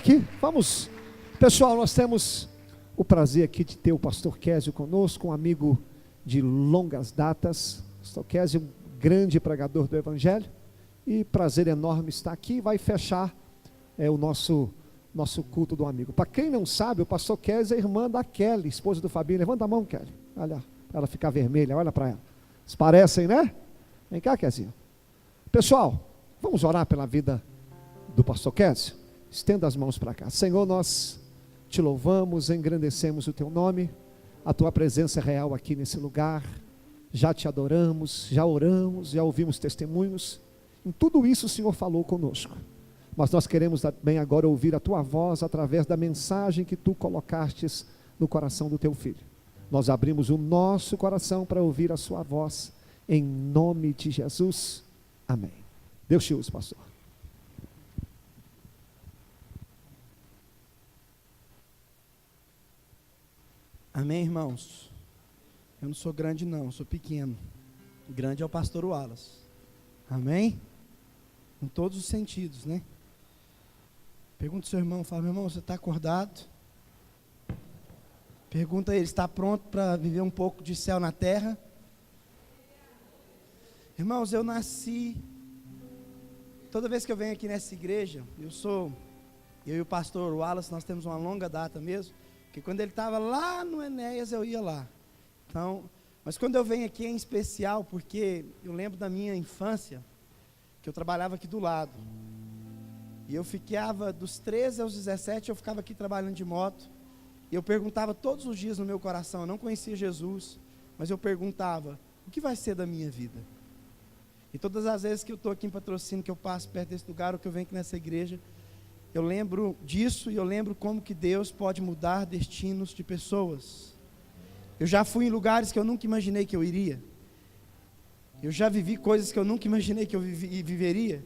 Aqui, vamos. Pessoal, nós temos o prazer aqui de ter o pastor Késio conosco, um amigo de longas datas. O pastor Késio, um grande pregador do Evangelho, e prazer enorme estar aqui. Vai fechar o nosso culto do amigo. Para quem não sabe, o pastor Késio é irmã da Kelly, esposa do Fabinho. Levanta a mão, Kelly. Olha, para ela ficar vermelha, olha para ela. Eles parecem, né? Vem cá, Kézinho. Pessoal, vamos orar pela vida do pastor Késio? Estenda as mãos para cá. Senhor, nós te louvamos, engrandecemos o teu nome, a tua presença é real aqui nesse lugar. Já te adoramos, já oramos, já ouvimos testemunhos. Em tudo isso o Senhor falou conosco, mas nós queremos também agora ouvir a tua voz através da mensagem que tu colocastes no coração do teu filho. Nós abrimos o nosso coração para ouvir a sua voz, em nome de Jesus, amém. Deus te use, pastor. Amém, irmãos? Eu não sou grande não, eu sou pequeno. Grande é o pastor Wallace. Amém? Em todos os sentidos, né? Pergunta ao seu irmão, fala: meu irmão, você está acordado? Pergunta a ele, está pronto para viver um pouco de céu na terra? Irmãos, eu nasci, toda vez que eu venho aqui nessa igreja, eu e o pastor Wallace, nós temos uma longa data mesmo, que quando ele estava lá no Enéas, eu ia lá. Então, mas quando eu venho aqui é em especial, porque eu lembro da minha infância, que eu trabalhava aqui do lado. E eu ficava, dos 13 aos 17, eu ficava aqui trabalhando de moto. E eu perguntava todos os dias no meu coração, eu não conhecia Jesus, mas eu perguntava, o que vai ser da minha vida? E todas as vezes que eu estou aqui em Patrocínio, que eu passo perto desse lugar, ou que eu venho aqui nessa igreja, eu lembro disso e eu lembro como que Deus pode mudar destinos de pessoas. Eu já fui em lugares que eu nunca imaginei que eu iria. Eu já vivi coisas que eu nunca imaginei que eu viveria.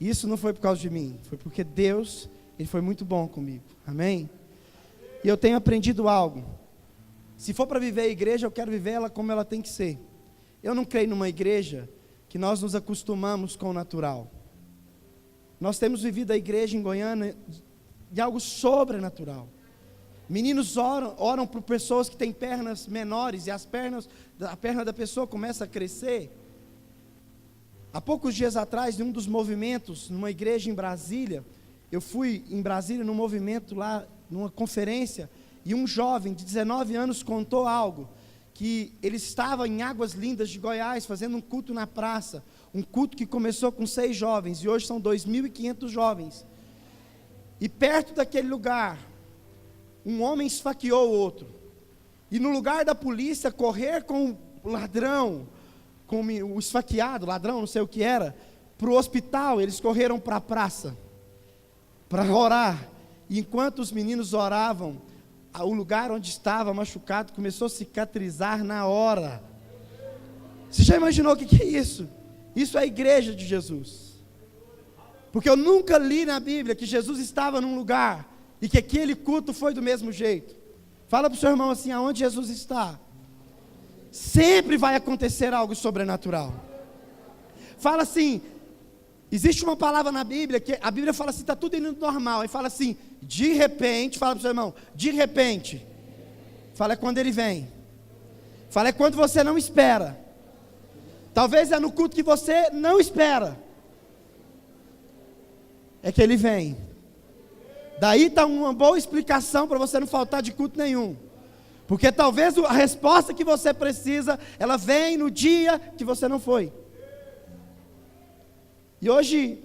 E isso não foi por causa de mim, foi porque Deus, Ele foi muito bom comigo. Amém? E eu tenho aprendido algo. Se for para viver a igreja, eu quero viver ela como ela tem que ser. Eu não creio numa igreja que nós nos acostumamos com o natural. Nós temos vivido a igreja em Goiânia de algo sobrenatural. Meninos oram por pessoas que têm pernas menores e a perna da pessoa começa a crescer. Há poucos dias atrás, em um dos movimentos, numa igreja em Brasília, eu fui em Brasília num movimento lá, numa conferência, e um jovem de 19 anos contou algo, que ele estava em Águas Lindas de Goiás, fazendo um culto na praça, um culto que começou com 6 jovens, e hoje são 2.500 jovens, e perto daquele lugar, um homem esfaqueou o outro, e no lugar da polícia correr com o ladrão, com o esfaqueado, ladrão, não sei o que era, para o hospital, eles correram para a praça, para orar, e enquanto os meninos oravam, o lugar onde estava machucado começou a cicatrizar na hora. Você já imaginou o que é isso? Isso é a igreja de Jesus. Porque eu nunca li na Bíblia que Jesus estava num lugar e que aquele culto foi do mesmo jeito. Fala para o seu irmão assim, aonde Jesus está, sempre vai acontecer algo sobrenatural. Fala assim, existe uma palavra na Bíblia, que a Bíblia fala assim, está tudo indo normal, aí fala assim, de repente, fala para o seu irmão, de repente, fala é quando ele vem, fala é quando você não espera, talvez é no culto que você não espera, é que ele vem. Daí está uma boa explicação para você não faltar de culto nenhum, porque talvez a resposta que você precisa, ela vem no dia que você não foi. E hoje,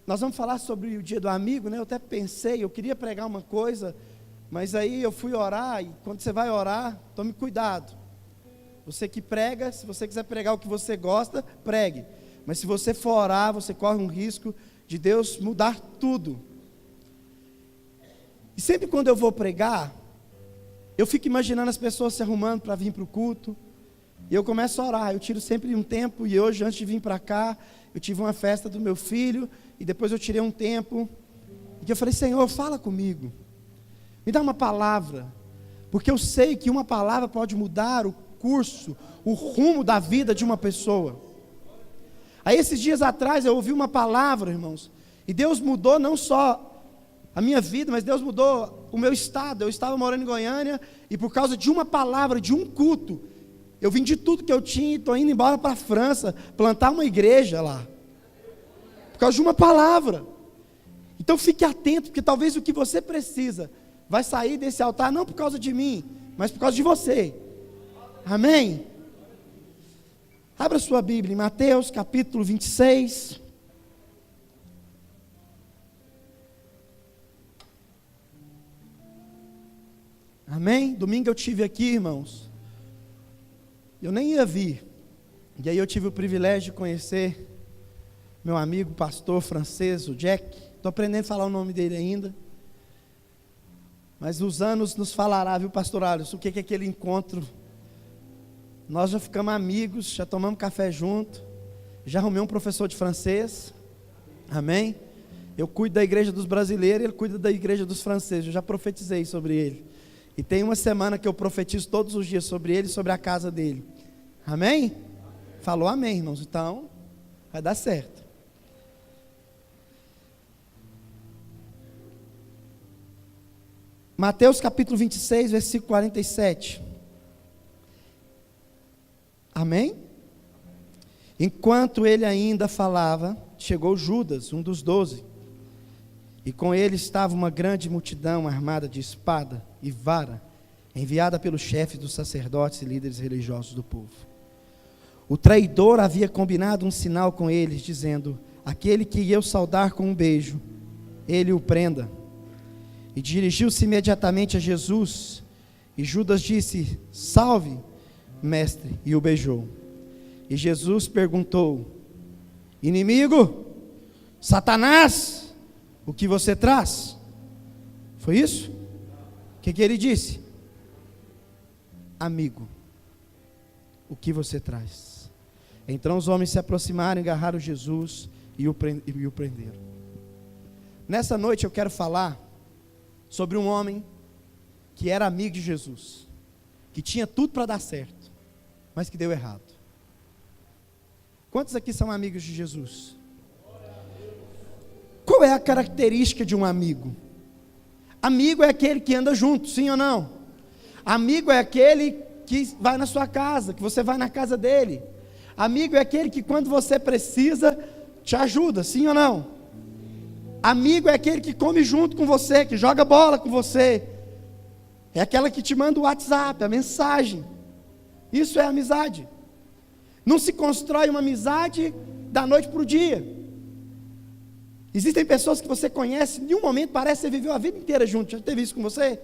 nós vamos falar sobre o dia do amigo, né? Eu até pensei, eu queria pregar uma coisa, mas aí eu fui orar, e quando você vai orar, tome cuidado. Você que prega, se você quiser pregar o que você gosta, pregue. Mas se você for orar, você corre um risco de Deus mudar tudo. E sempre quando eu vou pregar, eu fico imaginando as pessoas se arrumando para vir para o culto, e eu começo a orar, eu tiro sempre um tempo, e hoje antes de vir para cá, eu tive uma festa do meu filho, e depois eu tirei um tempo, e eu falei, Senhor, fala comigo, me dá uma palavra, porque eu sei que uma palavra pode mudar o curso, o rumo da vida de uma pessoa. Aí esses dias atrás eu ouvi uma palavra, irmãos, e Deus mudou não só a minha vida, mas Deus mudou o meu estado. Eu estava morando em Goiânia e por causa de uma palavra, de um culto, eu vendi tudo que eu tinha e estou indo embora para a França, plantar uma igreja lá. Por causa de uma palavra. Então fique atento, porque talvez o que você precisa vai sair desse altar não por causa de mim, mas por causa de você. Amém? Abra sua Bíblia em Mateus capítulo 26. Amém? Domingo eu tive aqui, irmãos. Eu nem ia vir. E aí eu tive o privilégio de conhecer meu amigo pastor francês, o Jack. Estou aprendendo a falar o nome dele ainda. Mas os anos nos falará, viu, pastor Alisson, o que é aquele encontro. Nós já ficamos amigos, já tomamos café junto. Já arrumei um professor de francês. Amém? Eu cuido da igreja dos brasileiros, ele cuida da igreja dos franceses. Eu já profetizei sobre ele. E tem uma semana que eu profetizo todos os dias sobre ele e sobre a casa dele. Amém? Falou amém, irmãos. Então, vai dar certo. Mateus capítulo 26, versículo 47. Amém? Enquanto ele ainda falava, chegou Judas, um dos 12. E com ele estava uma grande multidão armada de espada e vara, enviada pelos chefes dos sacerdotes e líderes religiosos do povo. O traidor havia combinado um sinal com eles, dizendo: aquele que eu saudar com um beijo, ele o prenda. E dirigiu-se imediatamente a Jesus, e Judas disse: salve, mestre, e o beijou. E Jesus perguntou: inimigo, Satanás, o que você traz? Foi isso? O que ele disse? Amigo, o que você traz? Então os homens se aproximaram, agarraram Jesus e o prenderam. Nessa noite eu quero falar sobre um homem que era amigo de Jesus, que tinha tudo para dar certo, mas que deu errado. Quantos aqui são amigos de Jesus? Qual é a característica de um amigo? Amigo é aquele que anda junto, sim ou não? Amigo é aquele que vai na sua casa, que você vai na casa dele. Amigo é aquele que quando você precisa, te ajuda, sim ou não? Amigo é aquele que come junto com você, que joga bola com você. É aquela que te manda o WhatsApp, a mensagem. Isso é amizade. Não se constrói uma amizade da noite para o dia. Existem pessoas que você conhece, em um momento parece que você viveu a vida inteira junto. Já teve isso com você?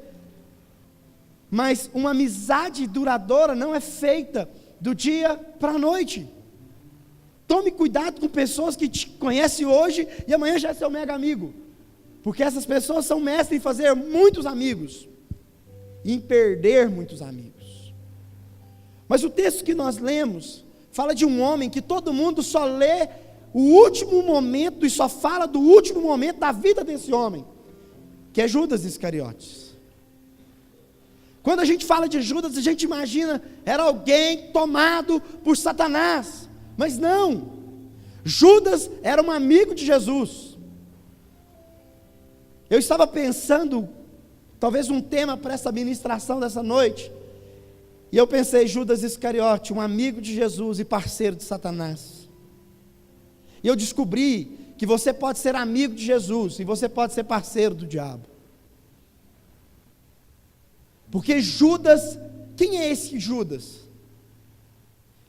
Mas uma amizade duradoura não é feita do dia para a noite. Tome cuidado com pessoas que te conhecem hoje e amanhã já é seu mega amigo. Porque essas pessoas são mestres em fazer muitos amigos, em perder muitos amigos. Mas o texto que nós lemos fala de um homem que todo mundo só lê o último momento e só fala do último momento da vida desse homem, que é Judas Iscariotes. Quando a gente fala de Judas, a gente imagina, era alguém tomado por Satanás. Mas não, Judas era um amigo de Jesus. Eu estava pensando, talvez um tema para essa ministração dessa noite, e eu pensei: Judas Iscariote, um amigo de Jesus e parceiro de Satanás. E eu descobri que você pode ser amigo de Jesus, e você pode ser parceiro do diabo. Porque Judas, quem é esse Judas?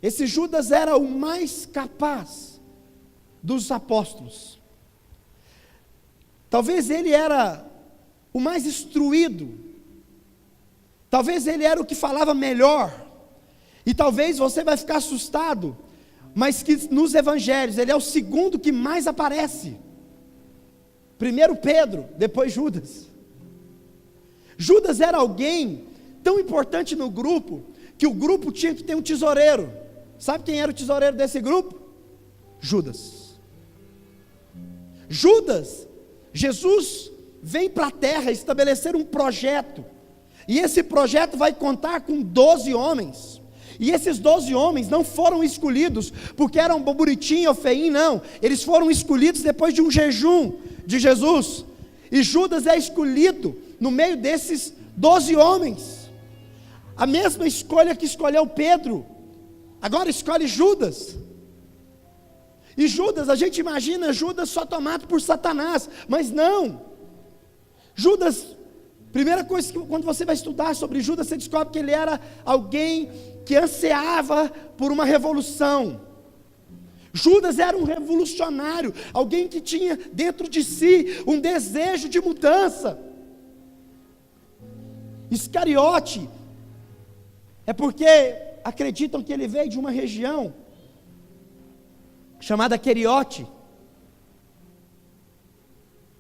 Esse Judas era o mais capaz dos apóstolos. Talvez ele era o mais instruído. Talvez ele era o que falava melhor. E talvez você vai ficar assustado, mas que nos evangelhos ele é o segundo que mais aparece. Primeiro Pedro, depois Judas. Judas era alguém tão importante no grupo, que o grupo tinha que ter um tesoureiro. Sabe quem era o tesoureiro desse grupo? Judas. Judas, Jesus vem para a terra estabelecer um projeto, e esse projeto vai contar com 12 homens, e esses 12 homens não foram escolhidos porque eram bonitinho ou feinho, não, eles foram escolhidos depois de um jejum de Jesus. E Judas é escolhido no meio desses 12 homens. A mesma escolha que escolheu Pedro, agora escolhe Judas. E Judas, a gente imagina Judas só tomado por Satanás, mas não. Judas, primeira coisa que quando você vai estudar sobre Judas, você descobre que ele era alguém que ansiava por uma revolução. Judas era um revolucionário, alguém que tinha dentro de si um desejo de mudança. Iscariote é porque acreditam que ele veio de uma região chamada Queriote.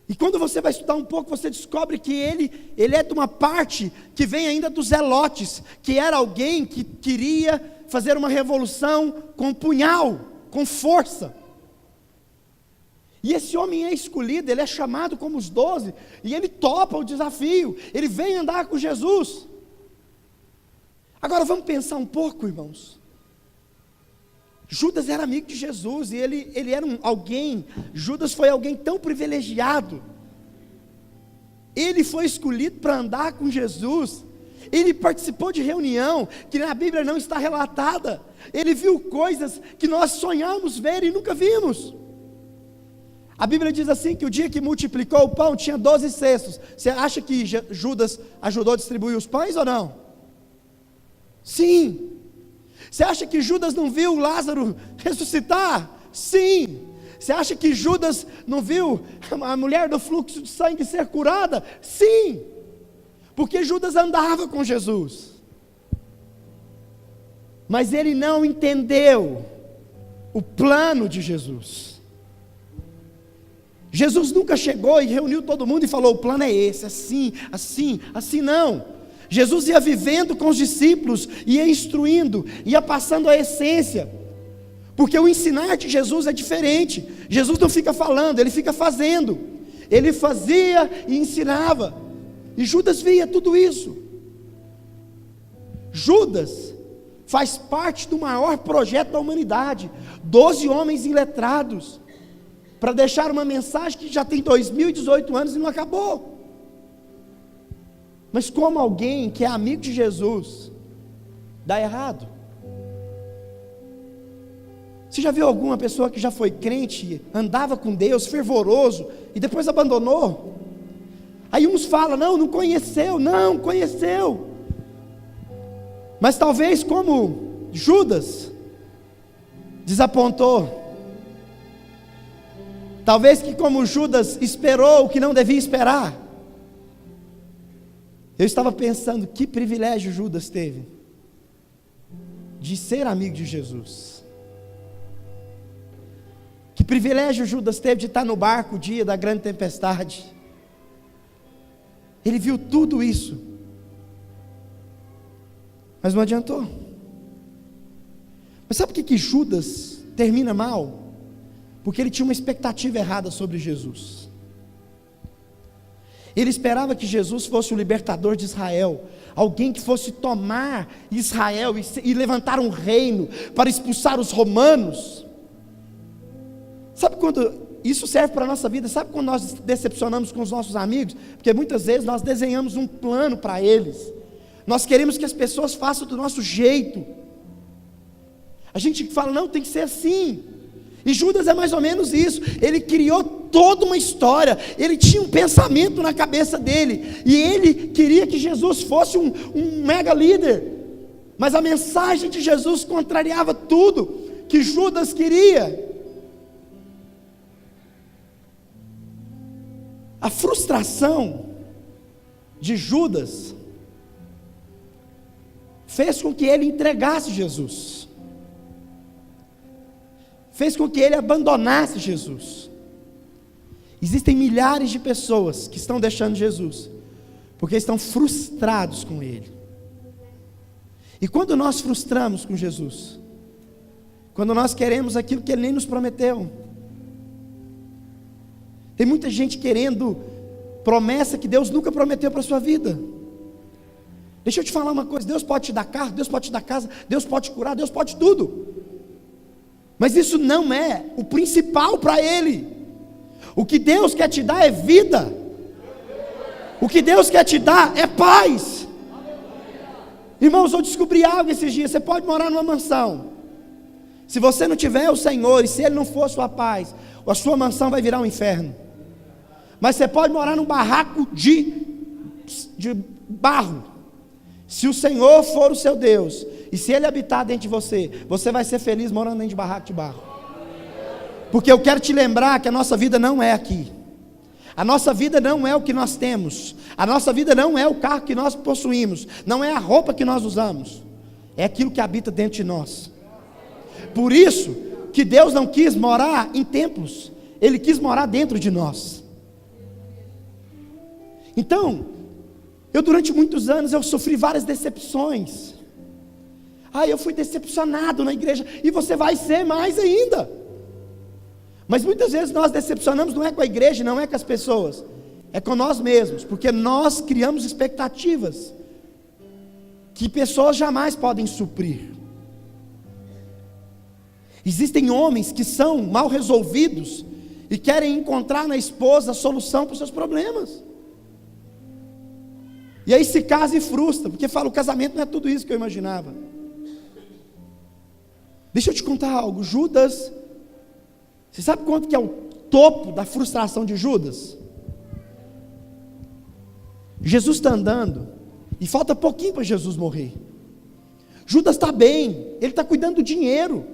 E quando você vai estudar um pouco, você descobre que ele é de uma parte que vem ainda dos Zelotes, que era alguém que queria fazer uma revolução com punhal, com força. E esse homem é escolhido, ele é chamado como os 12, e ele topa o desafio, ele vem andar com Jesus. Agora vamos pensar um pouco, irmãos. Judas era amigo de Jesus, e ele era Judas foi alguém tão privilegiado. Ele foi escolhido para andar com Jesus. Ele participou de reunião que na Bíblia não está relatada. Ele viu coisas que nós sonhamos ver e nunca vimos. A Bíblia diz assim, que o dia que multiplicou o pão, tinha 12 cestos. Você acha que Judas ajudou a distribuir os pães ou não? Sim. Você acha que Judas não viu Lázaro ressuscitar? Sim. Você acha que Judas não viu a mulher do fluxo de sangue ser curada? Sim. Porque Judas andava com Jesus. Mas ele não entendeu o plano de Jesus. Jesus nunca chegou e reuniu todo mundo e falou: o plano é esse, assim, assim, assim, não. Jesus ia vivendo com os discípulos, ia instruindo, ia passando a essência, porque o ensinar de Jesus é diferente. Jesus não fica falando, ele fica fazendo. Ele fazia e ensinava, e Judas via tudo isso. Judas faz parte do maior projeto da humanidade, 12 homens iletrados, para deixar uma mensagem que já tem 2018 anos e não acabou. Mas como alguém que é amigo de Jesus dá errado? Você já viu alguma pessoa que já foi crente, andava com Deus, fervoroso, e depois abandonou? Aí uns falam: não conheceu, não conheceu. Mas talvez como Judas desapontou, talvez que como Judas esperou o que não devia esperar. Eu estava pensando, que privilégio Judas teve de ser amigo de Jesus. Que privilégio Judas teve de estar no barco o dia da grande tempestade. Ele viu tudo isso, mas não adiantou. Mas sabe por que Judas termina mal? Porque ele tinha uma expectativa errada sobre Jesus. Ele esperava que Jesus fosse o libertador de Israel, alguém que fosse tomar Israel e levantar um reino para expulsar os romanos. Sabe quando isso serve para a nossa vida? Sabe quando nós decepcionamos com os nossos amigos? Porque muitas vezes nós desenhamos um plano para eles, nós queremos que as pessoas façam do nosso jeito. A gente fala: não, tem que ser assim. E Judas é mais ou menos isso. Ele criou toda uma história, ele tinha um pensamento na cabeça dele, e ele queria que Jesus fosse um mega líder, mas a mensagem de Jesus contrariava tudo que Judas queria. A frustração de Judas fez com que ele entregasse Jesus, fez com que ele abandonasse Jesus. Existem milhares de pessoas que estão deixando Jesus, porque estão frustrados com Ele. E quando nós frustramos com Jesus, quando nós queremos aquilo que Ele nem nos prometeu, tem muita gente querendo promessa que Deus nunca prometeu para a sua vida. Deixa eu te falar uma coisa: Deus pode te dar carro, Deus pode te dar casa, Deus pode te curar, Deus pode tudo, mas isso não é o principal para Ele. O que Deus quer te dar é vida. O que Deus quer te dar é paz. Irmãos, eu descobri algo esses dias. Você pode morar numa mansão. Se você não tiver o Senhor, e se Ele não for sua paz, a sua mansão vai virar um inferno. Mas você pode morar num barraco de barro. Se o Senhor for o seu Deus, e se Ele habitar dentro de você, você vai ser feliz morando dentro de barraco de barro. Porque eu quero te lembrar que a nossa vida não é aqui. A nossa vida não é o que nós temos. A nossa vida não é o carro que nós possuímos. Não é a roupa que nós usamos. É aquilo que habita dentro de nós. Por isso que Deus não quis morar em templos. Ele quis morar dentro de nós. Então, eu durante muitos anos eu sofri várias decepções. Eu fui decepcionado na igreja. E você vai ser mais ainda. Mas muitas vezes nós decepcionamos não é com a igreja, não é com as pessoas, é com nós mesmos, porque nós criamos expectativas que pessoas jamais podem suprir. Existem homens que são mal resolvidos e querem encontrar na esposa a solução para os seus problemas. E aí se casa e frustra, porque fala, o casamento não é tudo isso que eu imaginava. Deixa eu te contar algo, Judas... Você sabe quanto que é o topo da frustração de Judas? Jesus está andando, e falta pouquinho para Jesus morrer. Judas está bem, ele está cuidando do dinheiro,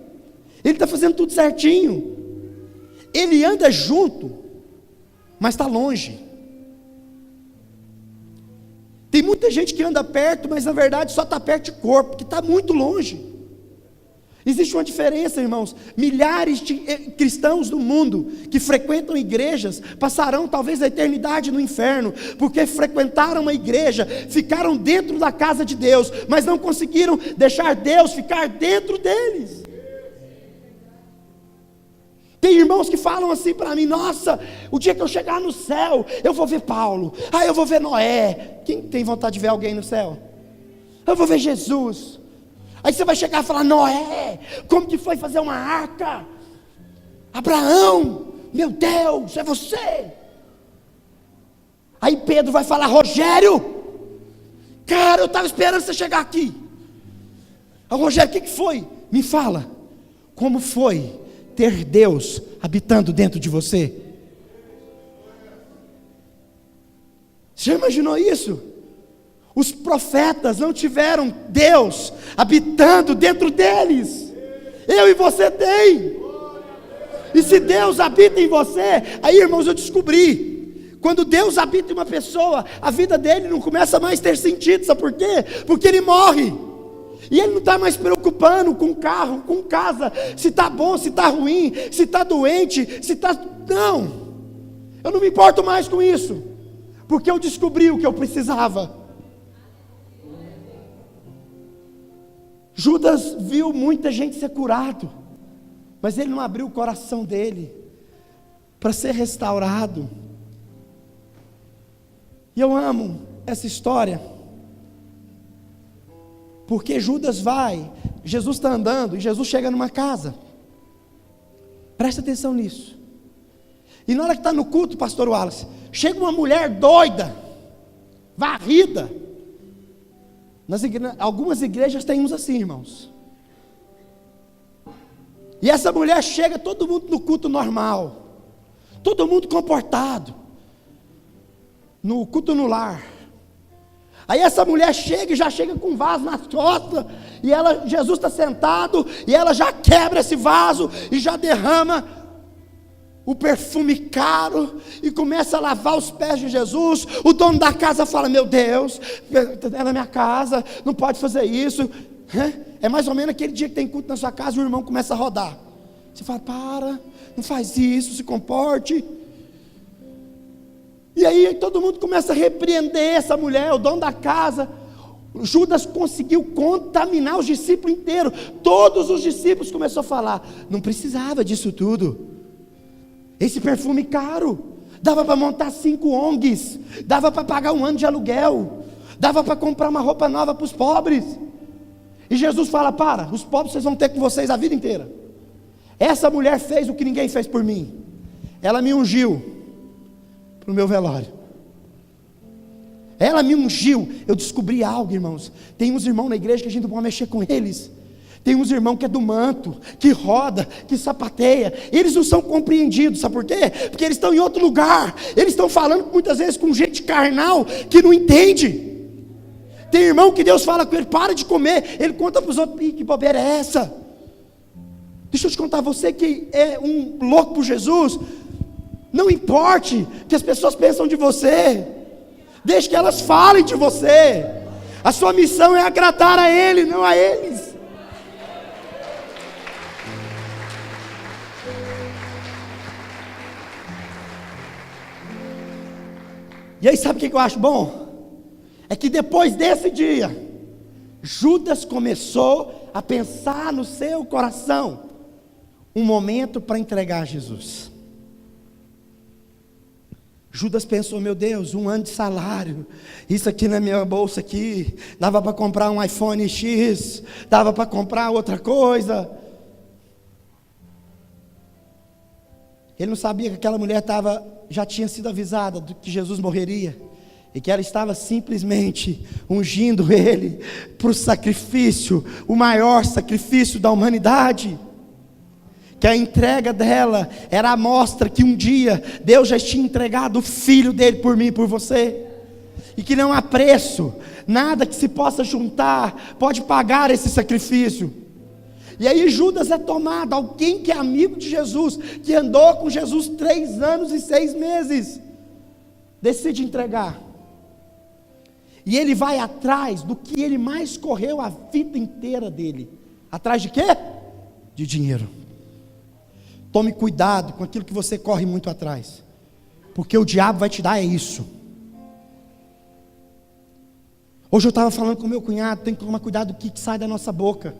ele está fazendo tudo certinho. Ele anda junto, mas está longe. Tem muita gente que anda perto, mas na verdade só está perto de corpo, porque está muito longe. Existe uma diferença, irmãos. Milhares de cristãos do mundo que frequentam igrejas passarão talvez a eternidade no inferno, porque frequentaram uma igreja, ficaram dentro da casa de Deus, mas não conseguiram deixar Deus ficar dentro deles. Tem irmãos que falam assim para mim, nossa, o dia que eu chegar no céu, eu vou ver Paulo, eu vou ver Noé. Quem tem vontade de ver alguém no céu? Eu vou ver Jesus. Aí você vai chegar e falar, Noé, como que foi fazer uma arca? Abraão, meu Deus, é você. Aí Pedro vai falar, Rogério, cara, eu estava esperando você chegar aqui. Rogério, o que foi? Me fala, como foi ter Deus habitando dentro de você? Você já imaginou isso? Os profetas não tiveram Deus habitando dentro deles. Eu e você tem. E se Deus habita em você, aí irmãos, eu descobri, quando Deus habita em uma pessoa, a vida dele não começa mais a ter sentido. Sabe por quê? Porque ele morre. E ele não está mais preocupando com carro, com casa, se está bom, se está ruim, se está doente, se está... Não, eu não me importo mais com isso, porque eu descobri o que eu precisava. Judas viu muita gente ser curado, mas ele não abriu o coração dele para ser restaurado. E eu amo essa história, porque Judas vai, Jesus está andando, e Jesus chega numa casa, presta atenção nisso, e na hora que está no culto, pastor Wallace, chega uma mulher doida, varrida. Algumas igrejas têm uns assim, irmãos. E essa mulher chega, todo mundo no culto normal, todo mundo comportado, no culto no lar. Aí essa mulher chega e já chega com um vaso nas costas, e Jesus está sentado, e ela já quebra esse vaso, e já derrama o perfume caro, e começa a lavar os pés de Jesus. O dono da casa fala, meu Deus, é na minha casa, não pode fazer isso. É mais ou menos aquele dia que tem culto na sua casa, e o irmão começa a rodar. Você fala, para, não faz isso, se comporte. E aí todo mundo começa a repreender essa mulher, o dono da casa. Judas conseguiu contaminar os discípulos inteiros. Todos os discípulos começaram a falar, não precisava disso tudo. Esse perfume caro, dava para montar 5 ONGs, dava para pagar 1 ano de aluguel, dava para comprar uma roupa nova para os pobres. E Jesus fala, para, os pobres vocês vão ter com vocês a vida inteira. Essa mulher fez o que ninguém fez por mim. Ela me ungiu para o meu velório. Ela me ungiu. Eu descobri algo, irmãos. Tem uns irmãos na igreja que a gente não pode mexer com eles. Tem uns irmãos que é do manto, que roda, que sapateia. Eles não são compreendidos, sabe por quê? Porque eles estão em outro lugar. Eles estão falando muitas vezes com gente carnal que não entende. Tem irmão que Deus fala com ele, para de comer. Ele conta para os outros, que bobeira é essa? Deixa eu te contar, você que é um louco por Jesus, não importe o que as pessoas pensam de você. Deixe que elas falem de você. A sua missão é agradar a Ele, não a eles. E aí sabe o que eu acho bom? É que depois desse dia, Judas começou a pensar no seu coração um momento para entregar Jesus. Judas pensou, meu Deus, 1 ano de salário, isso aqui na minha bolsa aqui, dava para comprar um iPhone X, dava para comprar outra coisa. Ele não sabia que aquela mulher já tinha sido avisada de que Jesus morreria, e que ela estava simplesmente ungindo ele para o sacrifício, o maior sacrifício da humanidade. Que a entrega dela era a mostra que um dia Deus já tinha entregado o Filho dele por mim e por você, e que não há preço, nada que se possa juntar pode pagar esse sacrifício. E aí Judas é tomado, alguém que é amigo de Jesus, que andou com Jesus 3 anos e 6 meses, decide entregar. E ele vai atrás do que ele mais correu a vida inteira dele. Atrás de quê? De dinheiro. Tome cuidado com aquilo que você corre muito atrás, porque o diabo vai te dar isso. Hoje eu estava falando com meu cunhado, tem que tomar cuidado do que sai da nossa boca,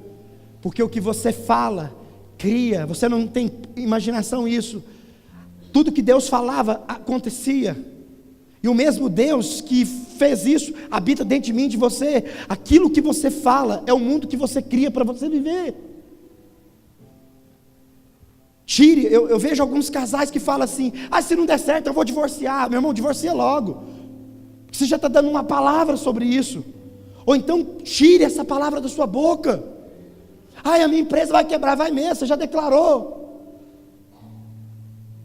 porque o que você fala, cria. Você não tem imaginação isso. Tudo que Deus falava, acontecia. E o mesmo Deus que fez isso, habita dentro de mim e de você. Aquilo que você fala, é o mundo que você cria para você viver. Tire, eu vejo alguns casais que falam assim, se não der certo eu vou divorciar. Meu irmão, divorcia logo, você já está dando uma palavra sobre isso. Ou então tire essa palavra da sua boca. A minha empresa vai quebrar, vai mesmo, você já declarou.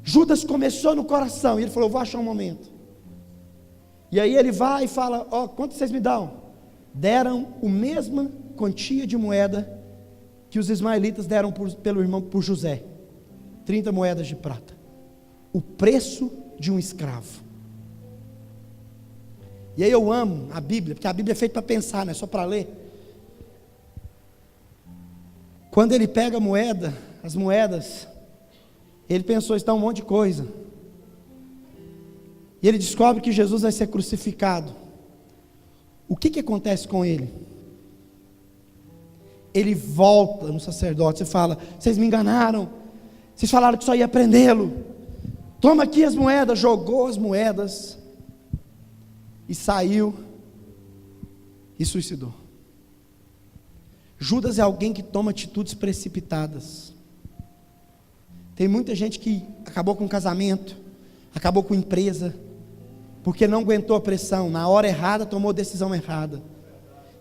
Judas começou no coração, e ele falou, vou achar um momento. E aí ele vai e fala, quanto vocês me dão? Deram a mesma quantia de moeda que os ismaelitas deram pelo irmão, por José. 30 moedas de prata, o preço de um escravo. E aí eu amo a Bíblia, porque a Bíblia é feita para pensar, não é só para ler. Quando ele pega as moedas, ele pensou, está um monte de coisa. E ele descobre que Jesus vai ser crucificado. O que acontece com ele? Ele volta no sacerdote e fala, vocês me enganaram. Vocês falaram que só ia prendê-lo. Toma aqui as moedas. Jogou as moedas e saiu e suicidou. Judas é alguém que toma atitudes precipitadas. Tem muita gente que acabou com o casamento, acabou com a empresa, porque não aguentou a pressão, na hora errada tomou decisão errada.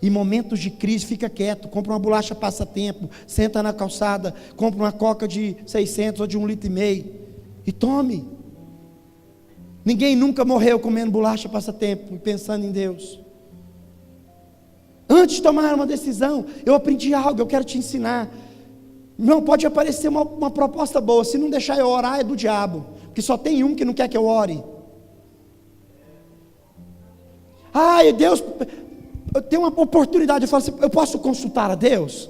Em momentos de crise, fica quieto, compra uma bolacha passatempo, senta na calçada, compra uma coca de 600 ou de 1,5 litro e tome. Ninguém nunca morreu comendo bolacha passatempo e pensando em Deus. Antes de tomar uma decisão, eu aprendi algo, eu quero te ensinar. Não pode aparecer uma proposta boa, se não deixar eu orar é do diabo, porque só tem um que não quer que eu ore. Deus, eu tenho uma oportunidade, eu falo assim, eu posso consultar a Deus?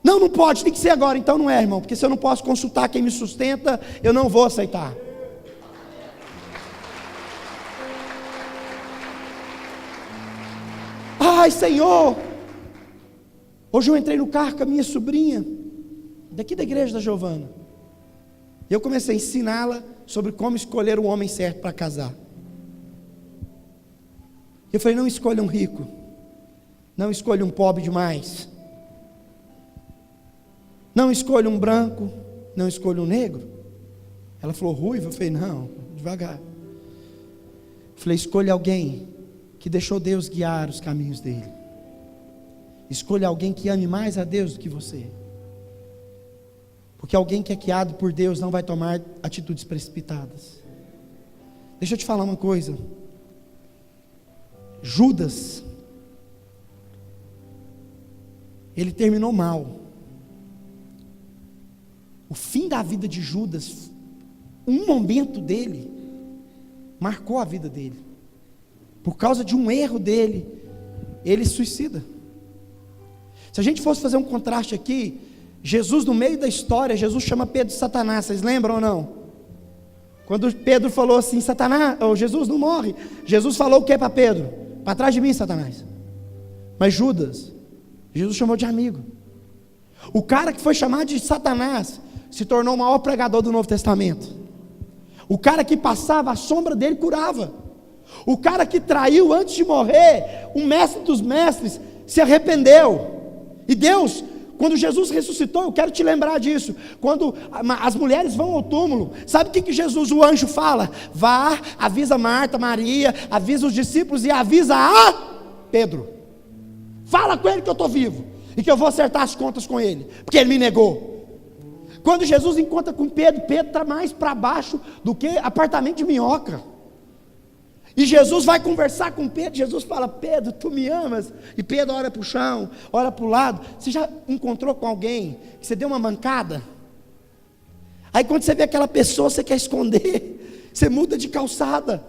Não pode, tem que ser agora. Então não é, irmão, porque se eu não posso consultar quem me sustenta, eu não vou aceitar. Senhor, hoje eu entrei no carro com a minha sobrinha, daqui da igreja da Giovana, e eu comecei a ensiná-la sobre como escolher o homem certo para casar. Eu falei, não escolha um rico, não escolha um pobre demais, não escolha um branco, não escolha um negro. Ela falou, ruivo? Eu falei, não, devagar. Falei, escolha alguém que deixou Deus guiar os caminhos dele. Escolha alguém que ame mais a Deus do que você. Porque alguém que é guiado por Deus não vai tomar atitudes precipitadas. Deixa eu te falar uma coisa. Judas, ele terminou mal. O fim da vida de Judas, um momento dele, marcou a vida dele. Por causa de um erro dele, ele se suicida. Se a gente fosse fazer um contraste aqui, Jesus no meio da história, Jesus chama Pedro de Satanás, vocês lembram ou não? Quando Pedro falou assim, Satanás, ou Jesus não morre, Jesus falou o que para Pedro? Para trás de mim, Satanás. Mas Judas, Jesus chamou de amigo. O cara que foi chamado de Satanás, se tornou o maior pregador do Novo Testamento. O cara que passava, a sombra dele curava. O cara que traiu antes de morrer, o mestre dos mestres, se arrependeu. E Deus, quando Jesus ressuscitou, eu quero te lembrar disso, quando as mulheres vão ao túmulo, sabe o que Jesus, o anjo fala? Vá, avisa Marta, Maria, avisa os discípulos e avisa a Pedro. Fala com ele que eu estou vivo, e que eu vou acertar as contas com ele, porque ele me negou. Quando Jesus encontra com Pedro, Pedro está mais para baixo do que apartamento de minhoca. E Jesus vai conversar com Pedro, Jesus fala, Pedro, tu me amas? E Pedro olha para o chão, olha para o lado. Você já encontrou com alguém que você deu uma mancada? Aí quando você vê aquela pessoa, você quer esconder, você muda de calçada.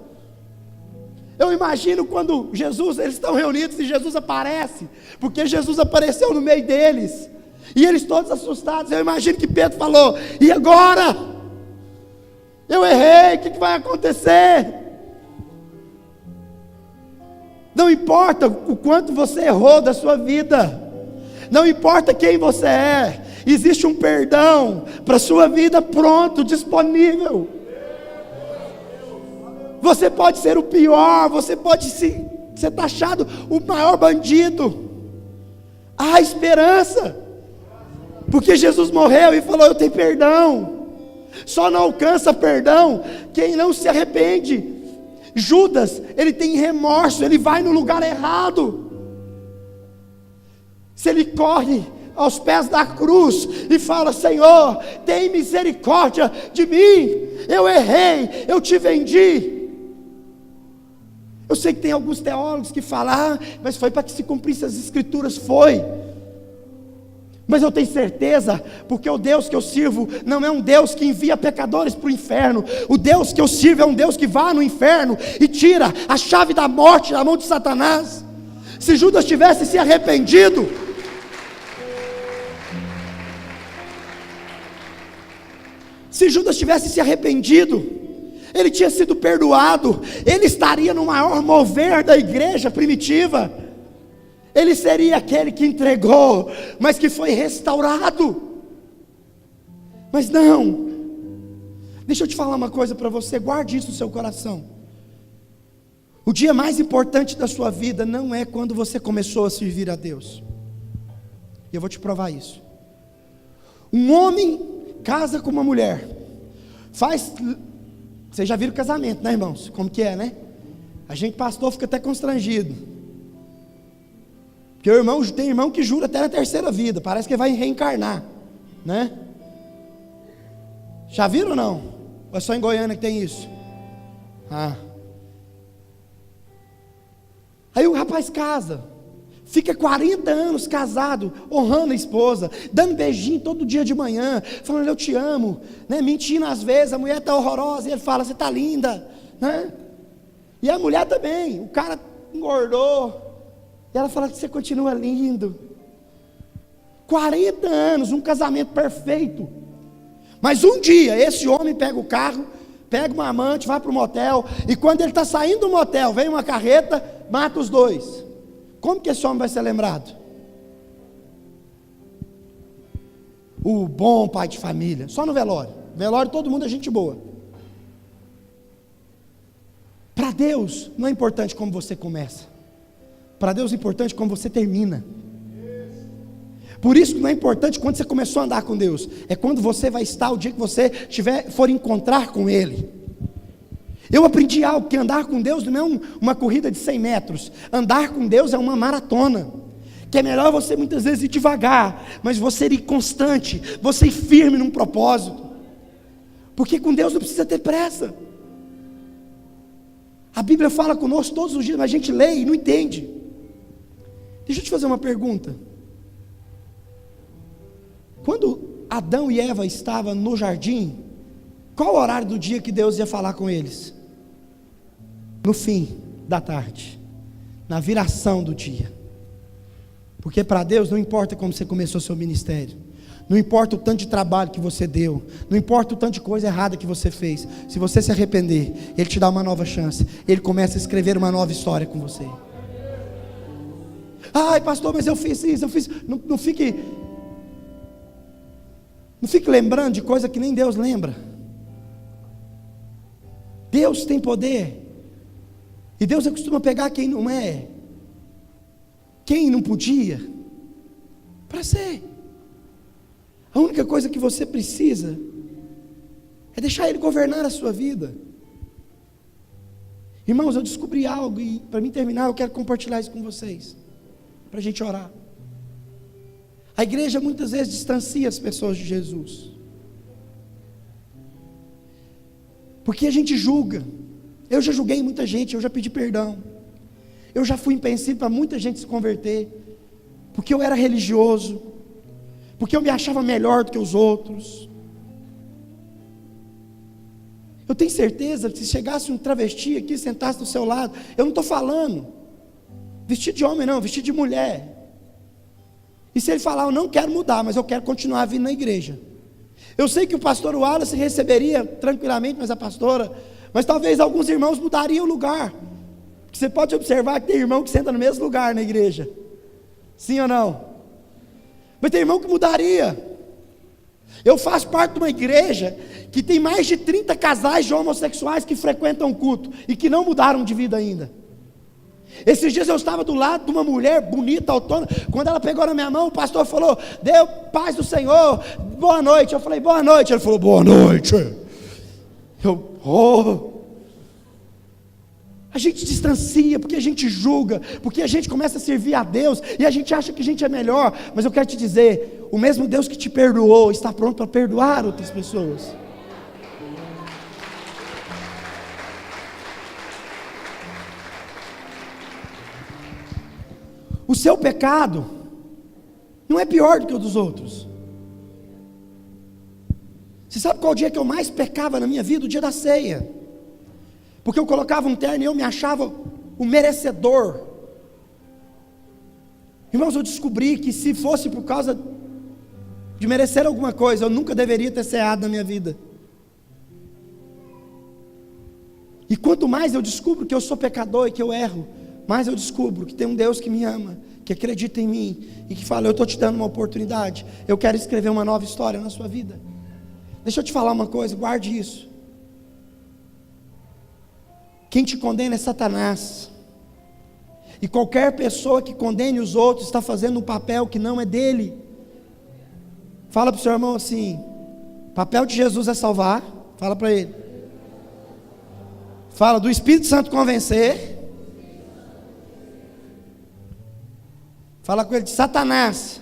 Eu imagino quando eles estão reunidos e Jesus aparece, porque Jesus apareceu no meio deles, e eles todos assustados. Eu imagino que Pedro falou, e agora? Eu errei, o que vai acontecer? Não importa o quanto você errou da sua vida, não importa quem você é, existe um perdão para a sua vida pronto, disponível. Você pode ser o pior, você pode ser taxado o maior bandido, há esperança, porque Jesus morreu e falou, eu tenho perdão. Só não alcança perdão quem não se arrepende. Judas, ele tem remorso, ele vai no lugar errado. Se ele corre aos pés da cruz e fala, Senhor, tem misericórdia de mim, eu errei, eu te vendi. Eu sei que tem alguns teólogos que falam, mas foi para que se cumprisse as escrituras, foi. Mas eu tenho certeza, porque o Deus que eu sirvo não é um Deus que envia pecadores para o inferno. O Deus que eu sirvo é um Deus que vai no inferno e tira a chave da morte da mão de Satanás. Se Judas tivesse se arrependido, ele tinha sido perdoado, ele estaria no maior mover da igreja primitiva. Ele seria aquele que entregou, mas que foi restaurado. Mas não. Deixa eu te falar uma coisa para você, guarde isso no seu coração. O dia mais importante da sua vida não é quando você começou a servir a Deus. E eu vou te provar isso. Um homem casa com uma mulher, vocês já viram casamento, né, irmãos? Como que é, né? A gente, pastor, fica até constrangido. Porque tem irmão que jura até na terceira vida, parece que vai reencarnar, né? Já viram ou não? Ou é só em Goiânia que tem isso? Aí o rapaz casa, fica 40 anos casado, honrando a esposa, dando beijinho todo dia de manhã, falando eu te amo, né? Mentindo às vezes, a mulher está horrorosa, e ele fala, você está linda, né? E a mulher também, o cara engordou, e ela fala que você continua lindo. 40 anos, um casamento perfeito. Mas um dia, esse homem pega o carro, pega uma amante, vai para o motel, e quando ele está saindo do motel, vem uma carreta, mata os dois. Como que esse homem vai ser lembrado? O bom pai de família, só no velório. Velório todo mundo é gente boa. Para Deus, não é importante como você começa. Para Deus é importante como você termina. Por isso que não é importante quando você começou a andar com Deus, é quando você vai estar o dia que você for encontrar com Ele. Eu aprendi algo, que andar com Deus não é uma corrida de 100 metros. Andar com Deus é uma maratona. Que é melhor você muitas vezes ir devagar, mas você ir constante, você ir firme num propósito. Porque com Deus não precisa ter pressa. A Bíblia fala conosco todos os dias, mas a gente lê e não entende. Deixa eu te fazer uma pergunta. Quando Adão e Eva estavam no jardim, qual o horário do dia que Deus ia falar com eles? No fim da tarde, na viração do dia. Porque para Deus não importa como você começou seu ministério, não importa o tanto de trabalho que você deu, não importa o tanto de coisa errada que você fez. Se você se arrepender, Ele te dá uma nova chance, Ele começa a escrever uma nova história com você. Ai pastor, mas eu fiz isso, eu fiz. Não fique lembrando de coisa que nem Deus lembra. Deus tem poder, e Deus costuma pegar quem não é, quem não podia, para ser. A única coisa que você precisa é deixar Ele governar a sua vida. Irmãos, eu descobri algo, e para mim terminar eu quero compartilhar isso com vocês, para a gente orar. A igreja muitas vezes distancia as pessoas de Jesus, porque a gente julga. Eu já julguei muita gente, eu já pedi perdão, eu já fui impensível para muita gente se converter, porque eu era religioso, porque eu me achava melhor do que os outros. Eu tenho certeza que se chegasse um travesti aqui, sentasse do seu lado, eu não estou falando vestido de homem não, vestido de mulher, e se ele falar, eu não quero mudar, mas eu quero continuar vindo na igreja, eu sei que o pastor Wallace receberia tranquilamente, mas a pastora, mas talvez alguns irmãos mudariam o lugar. Porque você pode observar que tem irmão que senta no mesmo lugar na igreja, sim ou não? Mas tem irmão que mudaria. Eu faço parte de uma igreja que tem mais de 30 casais de homossexuais que frequentam o culto e que não mudaram de vida ainda. Esses dias eu estava do lado de uma mulher bonita, autônoma. Quando ela pegou na minha mão, o pastor falou: deu paz do Senhor, boa noite. Eu falei: boa noite. Ele falou: boa noite. A gente distancia, porque a gente julga, porque a gente começa a servir a Deus, e a gente acha que a gente é melhor. Mas eu quero te dizer, o mesmo Deus que te perdoou, está pronto para perdoar outras pessoas. O seu pecado não é pior do que o dos outros. Você sabe qual dia que eu mais pecava na minha vida? O dia da ceia. Porque eu colocava um terno e eu me achava o merecedor. Irmãos, eu descobri que se fosse por causa de merecer alguma coisa, eu nunca deveria ter ceado na minha vida. E quanto mais eu descubro que eu sou pecador e que eu erro, mais eu descubro que tem um Deus que me ama, que acredita em mim e que fala: eu estou te dando uma oportunidade, eu quero escrever uma nova história na sua vida. Deixa eu te falar uma coisa, guarde isso. Quem te condena é Satanás. E qualquer pessoa que condene os outros está fazendo um papel que não é dele. Fala para o seu irmão assim: o papel de Jesus é salvar. Fala para ele. Fala do Espírito Santo convencer. Fala com ele de Satanás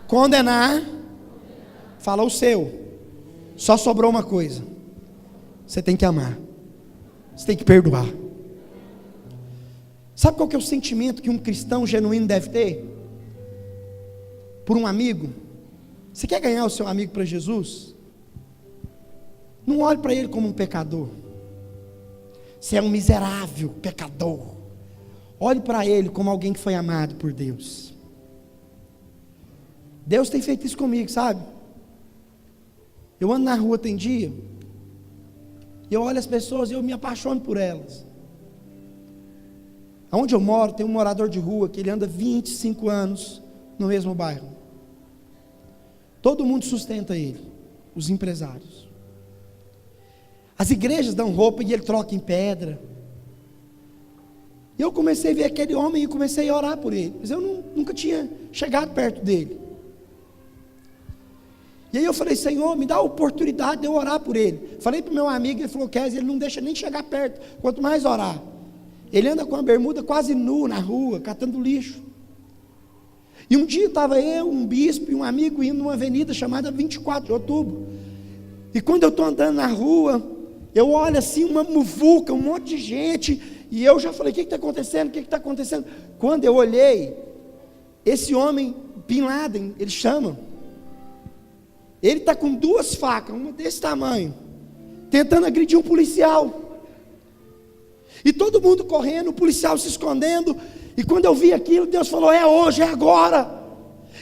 condenar. Fala o seu. Só sobrou uma coisa: você tem que amar, você tem que perdoar. Sabe qual que é o sentimento que um cristão genuíno deve ter por um amigo? Você quer ganhar o seu amigo para Jesus? Não olhe para ele como um pecador. Você é um miserável pecador. Olhe para ele como alguém que foi amado por Deus. Deus tem feito isso comigo, sabe? Eu ando na rua tem dia, eu olho as pessoas e eu me apaixono por elas. Onde eu moro tem um morador de rua que ele anda 25 anos no mesmo bairro. Todo mundo sustenta ele, os empresários. As igrejas dão roupa e ele troca em pedra. E eu comecei a ver aquele homem e comecei a orar por ele, mas eu nunca tinha chegado perto dele. E aí eu falei, Senhor, me dá a oportunidade de eu orar por ele. Falei para o meu amigo, ele falou, Kézia, ele não deixa nem chegar perto, quanto mais orar. Ele anda com a bermuda quase nu na rua, catando lixo. E um dia estava eu, um bispo e um amigo indo numa avenida chamada 24 de outubro. E quando eu estou andando na rua, eu olho assim uma muvuca, um monte de gente, e eu já falei, o que está acontecendo? O que está acontecendo? Quando eu olhei, esse homem, Bin Laden, ele chama, ele está com 2 facas, uma desse tamanho, tentando agredir um policial, e todo mundo correndo, o policial se escondendo, e quando eu vi aquilo, Deus falou, é hoje, é agora.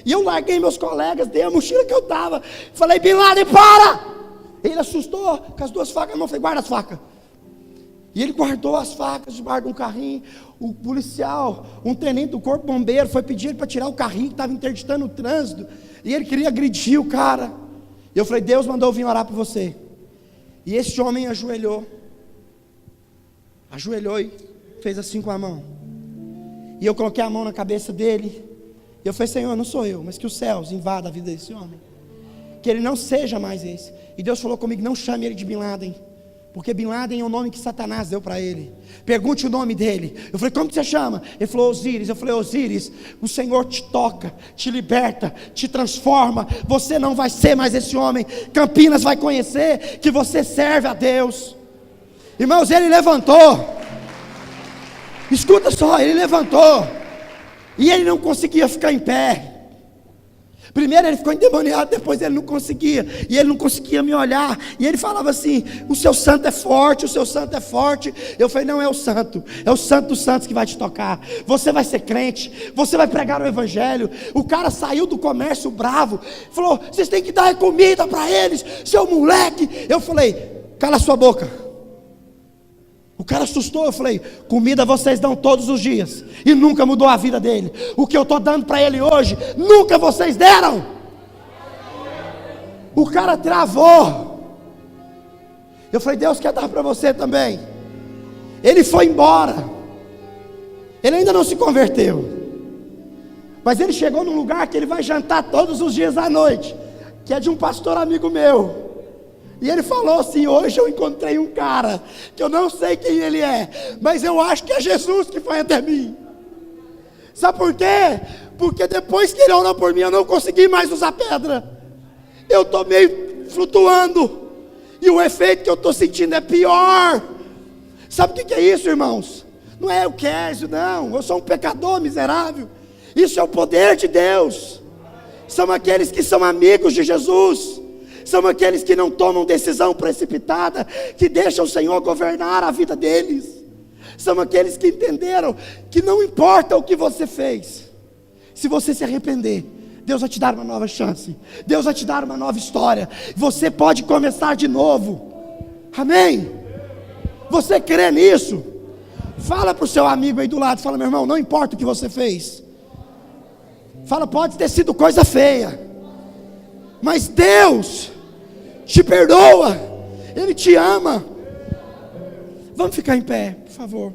E eu larguei meus colegas, dei a mochila que eu estava, falei, Bin Laden, para! Ele assustou, com as 2 facas na mão, falei, guarda as facas. E ele guardou as facas debaixo de um carrinho. O policial, um tenente do corpo bombeiro, foi pedir ele para tirar o carrinho que estava interditando o trânsito, e ele queria agredir o cara. E eu falei, Deus mandou eu vir orar por você. E esse homem ajoelhou e fez assim com a mão. E eu coloquei a mão na cabeça dele, e eu falei, Senhor, não sou eu, mas que os céus invadam a vida desse homem, que ele não seja mais esse. E Deus falou comigo, não chame ele de Bin Laden, porque Bin Laden é o nome que Satanás deu para ele. Pergunte o nome dele. Eu falei, como que você chama? Ele falou, Osíris. Eu falei, Osíris, o Senhor te toca, te liberta, te transforma. Você não vai ser mais esse homem. Campinas vai conhecer que você serve a Deus. Irmãos, ele levantou. Escuta só, ele levantou. E ele não conseguia ficar em pé. Primeiro ele ficou endemoniado, depois ele não conseguia, e ele não conseguia me olhar, e ele falava assim, o seu santo é forte, o seu santo é forte. Eu falei, não é o santo dos santos que vai te tocar, você vai ser crente, você vai pregar o evangelho. O cara saiu do comércio bravo, falou, vocês têm que dar comida para eles, seu moleque. Eu falei, cala sua boca. O cara assustou, eu falei, comida vocês dão todos os dias, e nunca mudou a vida dele. O que eu estou dando para ele hoje, nunca vocês deram. O cara travou. Eu falei, Deus quer dar para você também. Ele foi embora. Ele ainda não se converteu, mas ele chegou num lugar que ele vai jantar todos os dias à noite, que é de um pastor amigo meu. E ele falou assim, hoje eu encontrei um cara, que eu não sei quem ele é, mas eu acho que é Jesus que foi até mim. Sabe por quê? Porque depois que ele orou por mim, eu não consegui mais usar pedra. Eu estou meio flutuando, e o efeito que eu estou sentindo é pior. Sabe o que é isso, irmãos? Não é o Kézio, não, eu sou um pecador miserável. Isso é o poder de Deus. São aqueles que são amigos de Jesus, são aqueles que não tomam decisão precipitada, que deixam o Senhor governar a vida deles. São aqueles que entenderam que não importa o que você fez, se você se arrepender, Deus vai te dar uma nova chance, Deus vai te dar uma nova história, você pode começar de novo. Amém? Você crê nisso? Fala para o seu amigo aí do lado, fala, meu irmão, não importa o que você fez. Fala, pode ter sido coisa feia, mas Deus te perdoa, Ele te ama. Vamos ficar em pé, por favor.